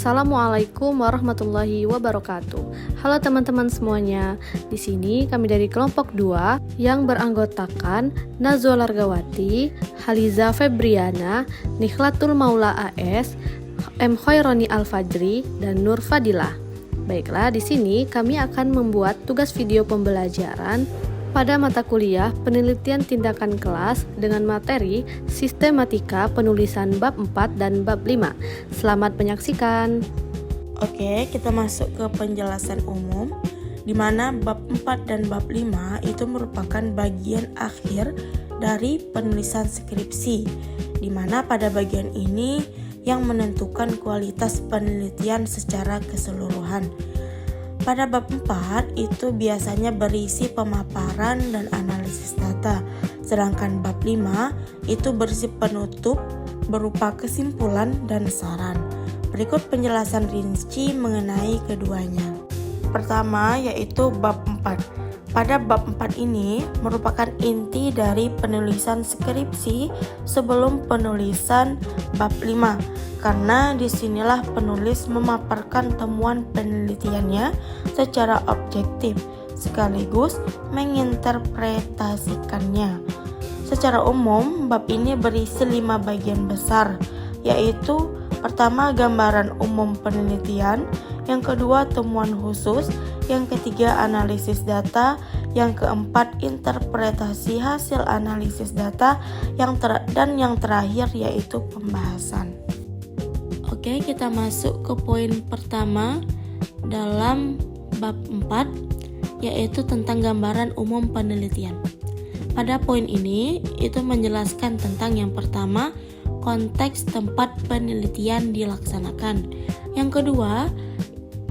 Assalamualaikum warahmatullahi wabarakatuh. Halo teman-teman semuanya. Di sini kami dari kelompok 2 yang beranggotakan Nazwa Largawati, Haliza Febriana, Nikhlatul Maula AS, M. Khaironi Al-Fajri, dan Nur Fadilah. Baiklah, di sini kami akan membuat tugas video pembelajaran pada mata kuliah penelitian tindakan kelas dengan materi sistematika penulisan bab 4 dan bab 5. Selamat menyaksikan. Oke, kita masuk ke penjelasan umum, di mana bab 4 dan bab 5 itu merupakan bagian akhir dari penulisan skripsi, di mana pada bagian ini yang menentukan kualitas penelitian secara keseluruhan. Pada bab 4 itu biasanya berisi pemaparan dan analisis data, sedangkan bab 5 itu berisi penutup berupa kesimpulan dan saran. Berikut penjelasan rinci mengenai keduanya. Pertama yaitu bab 4. Pada bab 4 ini merupakan inti dari penulisan skripsi sebelum penulisan bab 5. Karena disinilah penulis memaparkan temuan penelitiannya secara objektif, sekaligus menginterpretasikannya. Secara umum, bab ini berisi 5 bagian besar, yaitu pertama gambaran umum penelitian, yang kedua temuan khusus, yang ketiga analisis data, yang keempat interpretasi hasil analisis data, dan yang terakhir yaitu pembahasan. Oke, kita masuk ke poin pertama dalam bab 4, yaitu tentang gambaran umum penelitian. Pada poin ini, itu menjelaskan tentang yang pertama, konteks tempat penelitian dilaksanakan. Yang kedua,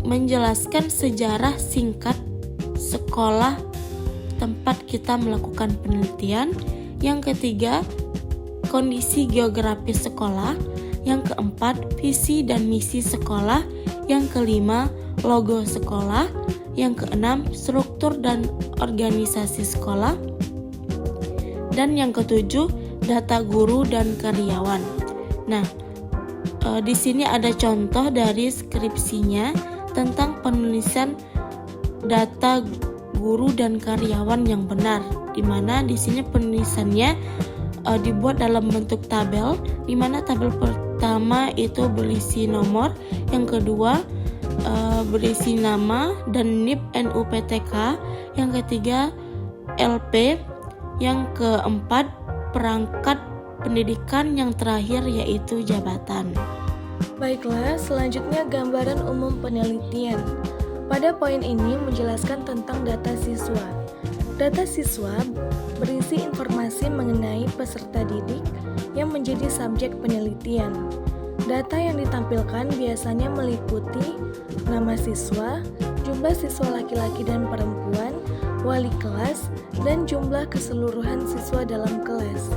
menjelaskan sejarah singkat sekolah tempat kita melakukan penelitian. Yang ketiga, kondisi geografis sekolah. Yang keempat, visi dan misi sekolah. Yang kelima, logo sekolah. Yang keenam, struktur dan organisasi sekolah. Dan yang ketujuh, data guru dan karyawan. Nah, di sini ada contoh dari skripsinya tentang penulisan data guru dan karyawan yang benar, di mana di sini penulisannya dibuat dalam bentuk tabel, di mana tabel pertama itu berisi nomor, yang kedua berisi nama dan NIP NUPTK, yang ketiga LP, yang keempat perangkat pendidikan, yang terakhir yaitu jabatan. Baiklah, selanjutnya gambaran umum penelitian. Pada poin ini menjelaskan tentang data siswa. Data siswa berisi informasi mengenai peserta didik yang menjadi subjek penelitian. Data yang ditampilkan biasanya meliputi nama siswa, jumlah siswa laki-laki dan perempuan, wali kelas, dan jumlah keseluruhan siswa dalam kelas.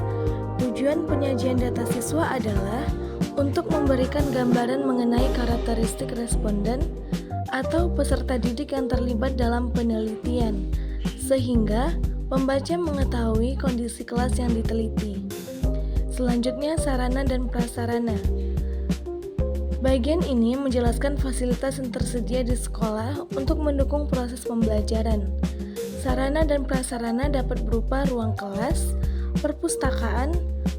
Tujuan penyajian data siswa adalah untuk memberikan gambaran mengenai karakteristik responden atau peserta didik yang terlibat dalam penelitian, sehingga pembaca mengetahui kondisi kelas yang diteliti. Selanjutnya, sarana dan prasarana. Bagian ini menjelaskan fasilitas yang tersedia di sekolah untuk mendukung proses pembelajaran. Sarana dan prasarana dapat berupa ruang kelas, perpustakaan,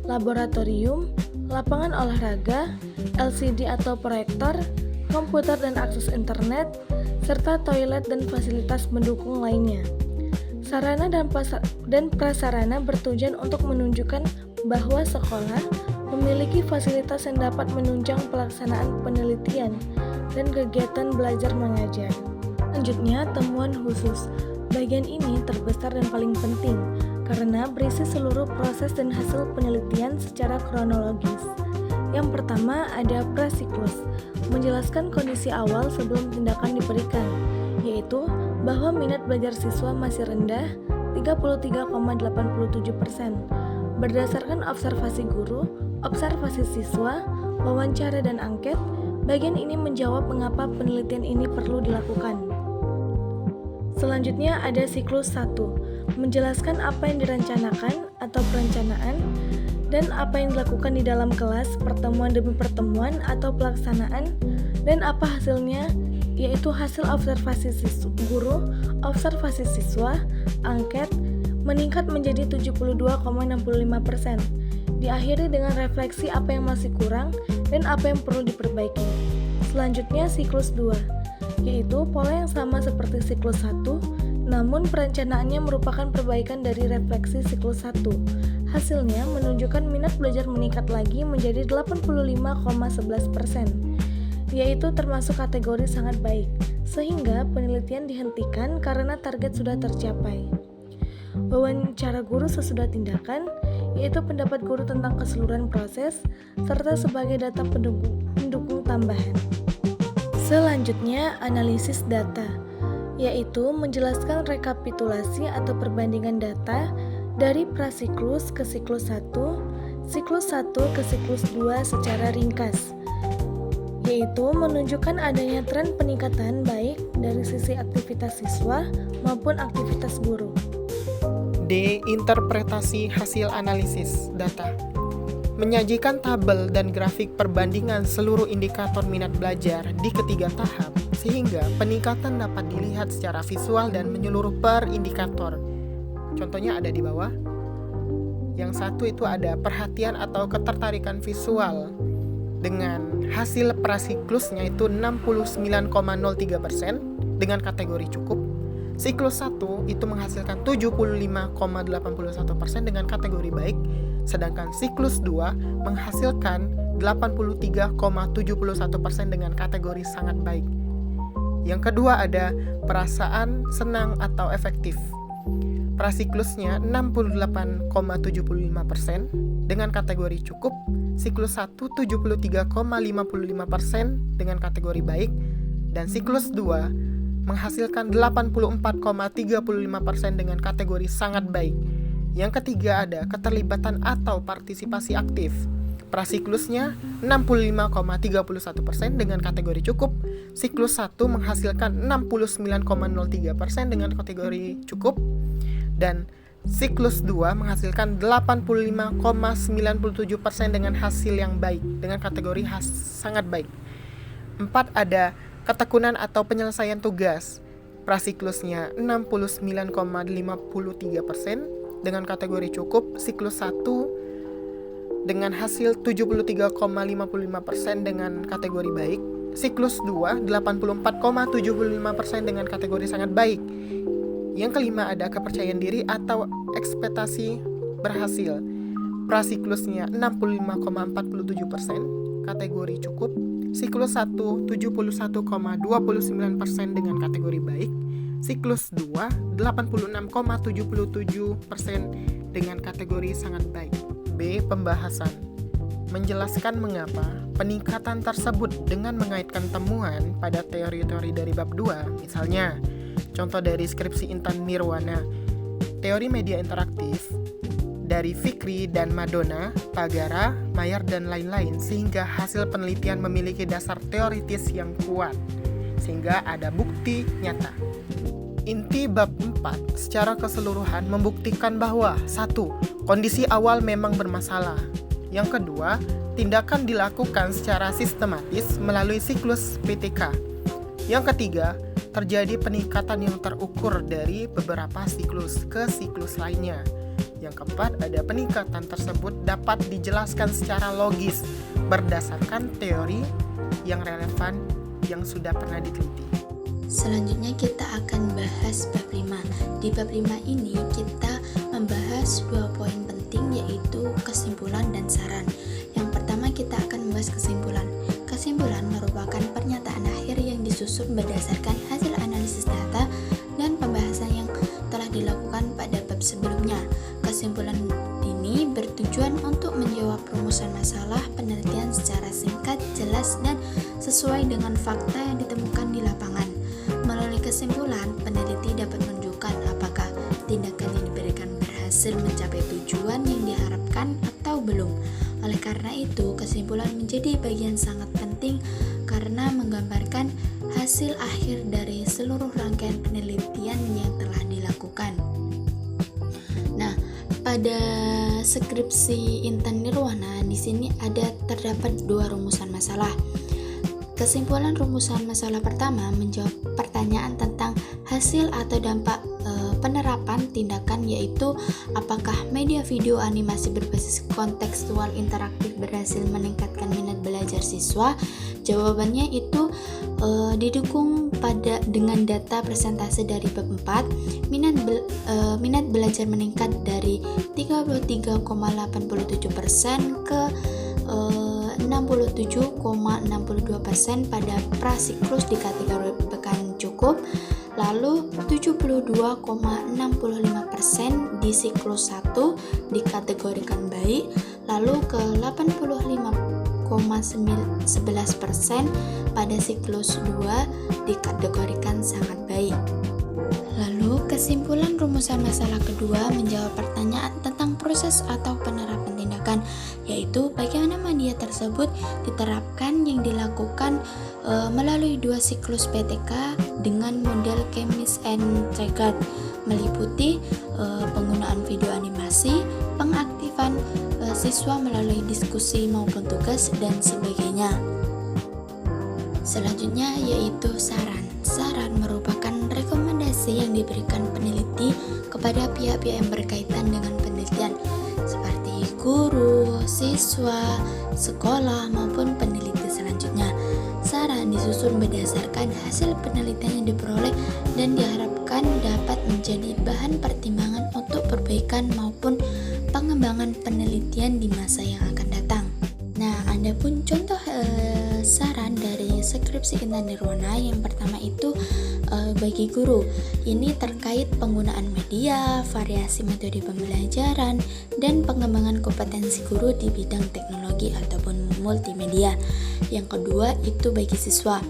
laboratorium, lapangan olahraga, LCD atau proyektor, komputer dan akses internet, serta toilet dan fasilitas pendukung lainnya. Sarana dan prasarana bertujuan untuk menunjukkan bahwa sekolah memiliki fasilitas yang dapat menunjang pelaksanaan penelitian dan kegiatan belajar mengajar. Selanjutnya, temuan khusus. Bagian ini terbesar dan paling penting karena berisi seluruh proses dan hasil penelitian secara kronologis. Yang pertama ada prasiklus, menjelaskan kondisi awal sebelum tindakan diberikan, yaitu bahwa minat belajar siswa masih rendah 33,87%. Berdasarkan observasi guru, observasi siswa, wawancara dan angket, bagian ini menjawab mengapa penelitian ini perlu dilakukan. Selanjutnya ada siklus 1, menjelaskan apa yang direncanakan atau perencanaan dan apa yang dilakukan di dalam kelas, pertemuan demi pertemuan atau pelaksanaan, dan apa hasilnya, yaitu hasil observasi guru, observasi siswa, angket, meningkat menjadi 72,65%. Diakhiri dengan refleksi apa yang masih kurang dan apa yang perlu diperbaiki. Selanjutnya siklus 2, yaitu pola yang sama seperti siklus 1, namun perencanaannya merupakan perbaikan dari refleksi siklus 1. Hasilnya menunjukkan minat belajar meningkat lagi menjadi 85,11%, yaitu termasuk kategori sangat baik, sehingga penelitian dihentikan karena target sudah tercapai. Wawancara guru sesudah tindakan, yaitu pendapat guru tentang keseluruhan proses, serta sebagai data pendukung tambahan. Selanjutnya, analisis data, yaitu menjelaskan rekapitulasi atau perbandingan data dari prasiklus ke siklus 1, siklus 1 ke siklus 2 secara ringkas, yaitu menunjukkan adanya tren peningkatan baik dari sisi aktivitas siswa maupun aktivitas guru. D. Interpretasi hasil analisis data. Menyajikan tabel dan grafik perbandingan seluruh indikator minat belajar di ketiga tahap, sehingga peningkatan dapat dilihat secara visual dan menyeluruh per indikator. Contohnya ada di bawah. Yang satu itu ada perhatian atau ketertarikan visual dengan hasil prasiklusnya itu 69,03% dengan kategori cukup. Siklus 1 itu menghasilkan 75,81% dengan kategori baik, sedangkan siklus 2 menghasilkan 83,71% dengan kategori sangat baik. Yang kedua ada perasaan senang atau efektif. Prasiklusnya 68,75% dengan kategori cukup, siklus 1 73,55% dengan kategori baik, dan siklus 2 menghasilkan 84,35% dengan kategori sangat baik. Yang ketiga ada keterlibatan atau partisipasi aktif. Prasiklusnya 65,31% dengan kategori cukup, siklus 1 menghasilkan 69,03% dengan kategori cukup, dan siklus 2 menghasilkan 85,97% dengan hasil yang baik dengan kategori sangat baik. 4 ada ketekunan atau penyelesaian tugas. Prasiklusnya 69,53% dengan kategori cukup, siklus 1 dengan hasil 73,55% dengan kategori baik, siklus 2 84,75% dengan kategori sangat baik. Yang kelima ada kepercayaan diri atau ekspektasi berhasil. Prasiklusnya 65,47% kategori cukup, siklus 1 71,29% dengan kategori baik, siklus 2 86,77% dengan kategori sangat baik. B. Pembahasan. Menjelaskan mengapa peningkatan tersebut dengan mengaitkan temuan pada teori-teori dari bab 2, misalnya contoh dari skripsi Intan Nirwana, teori media interaktif dari Fikri dan Madonna, Pagara, Mayer dan lain-lain, sehingga hasil penelitian memiliki dasar teoritis yang kuat, sehingga ada bukti nyata. Inti bab 4 secara keseluruhan membuktikan bahwa 1. Kondisi awal memang bermasalah. Yang kedua, tindakan dilakukan secara sistematis melalui siklus PTK. Yang ketiga, terjadi peningkatan yang terukur dari beberapa siklus ke siklus lainnya. Yang keempat, ada peningkatan tersebut dapat dijelaskan secara logis berdasarkan teori yang relevan yang sudah pernah diteliti. Selanjutnya kita akan bahas bab 5. Di bab 5 ini kita membahas 2 poin penting, yaitu kesimpulan dan saran. Yang pertama kita akan membahas kesimpulan. Kesimpulan merupakan pernyataan akhir yang disusun berdasarkan hasil analisis data dan pembahasan yang telah dilakukan pada bab sebelumnya. Kesimpulan ini bertujuan untuk menjawab rumusan masalah penelitian secara singkat, jelas, dan sesuai dengan fakta yang ditemukan di lapangan. Melalui kesimpulan, peneliti dapat menunjukkan apakah tindakan yang diberikan berhasil mencapai tujuan yang diharapkan atau belum. Oleh karena itu, kesimpulan menjadi bagian sangat penting karena menggambarkan hasil akhir dari seluruh rangkaian penelitian yang telah dilakukan. Nah, Pada skripsi Intan Nirwana di sini terdapat 2 rumusan masalah. Kesimpulan rumusan masalah pertama menjawab pertanyaan tentang hasil atau dampak penerapan tindakan, yaitu apakah media video animasi berbasis kontekstual interaktif berhasil meningkatkan minat belajar siswa. Jawabannya itu didukung dengan data persentase dari bab 4. Minat belajar meningkat dari 33,87% ke 67,62% pada prasiklus di kategori pekan cukup, lalu 72,65% di siklus 1 dikategorikan baik, lalu ke 85,11% pada siklus 2 dikategorikan sangat baik. Lalu kesimpulan rumusan masalah kedua menjawab pertanyaan tentang proses atau penerapan tindakan, yaitu bagaimana media tersebut diterapkan yang dilakukan melalui 2 siklus PTK dengan model Chemist and Triggered, meliputi penggunaan video animasi, pengaktifan siswa melalui diskusi maupun tugas, dan sebagainya. Selanjutnya yaitu saran. Saran merupakan rekomendasi yang diberikan peneliti kepada pihak-pihak yang berkaitan dengan penelitian seperti guru, siswa, sekolah, maupun peneliti selanjutnya. Saran disusun berdasarkan hasil penelitian yang diperoleh dan diharapkan dapat menjadi bahan pertimbangan untuk perbaikan maupun pengembangan penelitian di masa yang akan datang. Nah, adapun contoh saran dari skripsi Intan Nirwana yang pertama itu bagi guru. Ini terkait penggunaan media, variasi metode pembelajaran, dan pengembangan kompetensi guru di bidang teknologi ataupun multimedia. Yang kedua itu bagi siswa.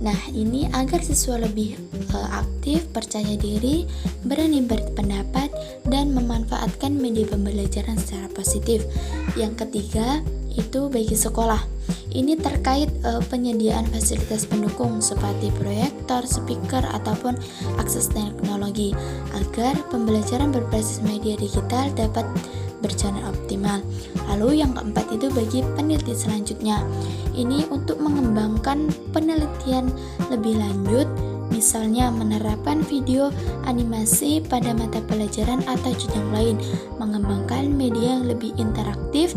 Nah, ini agar siswa lebih aktif, percaya diri, berani berpendapat, dan memanfaatkan media pembelajaran secara positif. Yang ketiga itu bagi sekolah. Ini terkait penyediaan fasilitas pendukung seperti proyektor, speaker, ataupun akses teknologi agar pembelajaran berbasis media digital dapat berjalan optimal. Lalu yang keempat itu bagi peneliti selanjutnya. Ini untuk mengembangkan penelitian lebih lanjut, misalnya menerapkan video animasi pada mata pelajaran atau jenjang lain, mengembangkan media yang lebih interaktif,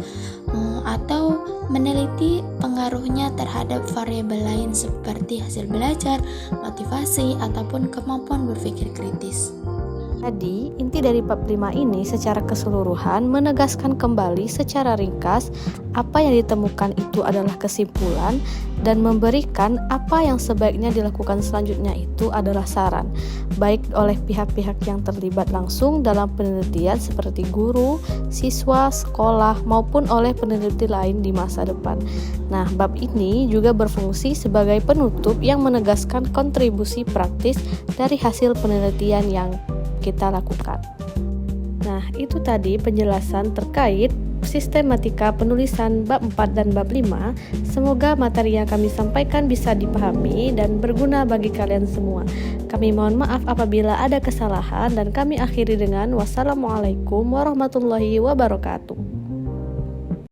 atau meneliti pengaruhnya terhadap variabel lain seperti hasil belajar, motivasi, ataupun kemampuan berpikir kritis. Jadi, inti dari bab 5 ini secara keseluruhan menegaskan kembali secara ringkas apa yang ditemukan itu adalah kesimpulan dan memberikan apa yang sebaiknya dilakukan selanjutnya itu adalah saran, baik oleh pihak-pihak yang terlibat langsung dalam penelitian seperti guru, siswa, sekolah, maupun oleh peneliti lain di masa depan. Nah, bab ini juga berfungsi sebagai penutup yang menegaskan kontribusi praktis dari hasil penelitian yang kita lakukan. Nah, itu tadi penjelasan terkait sistematika penulisan bab 4 dan bab 5. Semoga materi yang kami sampaikan bisa dipahami dan berguna bagi kalian semua. Kami mohon maaf apabila ada kesalahan dan kami akhiri dengan wassalamualaikum warahmatullahi wabarakatuh.